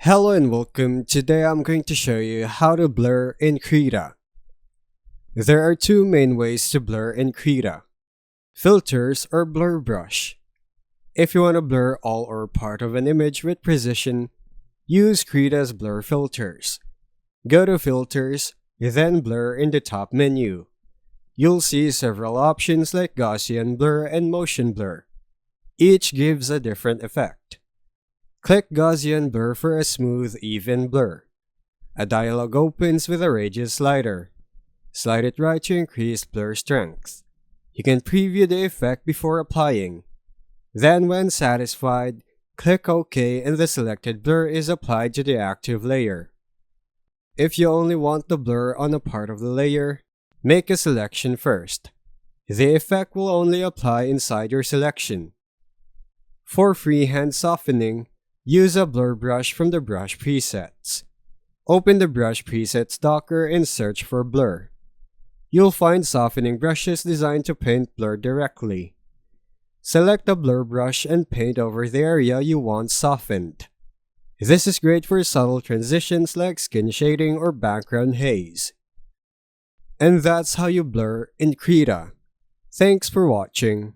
Hello and welcome. Today I'm going to show you how to blur in Krita. There are two main ways to blur in Krita: filters or blur brush. If you want to blur all or part of an image with precision, use Krita's blur filters. Go to Filters, then Blur in the top menu. You'll see several options like Gaussian blur and motion blur. Each gives a different effect. Click Gaussian blur for a smooth, even blur. A dialog opens with a radius slider. Slide it right to increase blur strength. You can preview the effect before applying. Then when satisfied, click OK and the selected blur is applied to the active layer. If you only want the blur on a part of the layer, make a selection first. The effect will only apply inside your selection. For freehand softening, use a blur brush from the brush presets. Open the brush presets docker and search for blur. You'll find softening brushes designed to paint blur directly. Select a blur brush and paint over the area you want softened. This is great for subtle transitions like skin shading or background haze. And that's how you blur in Krita. Thanks for watching.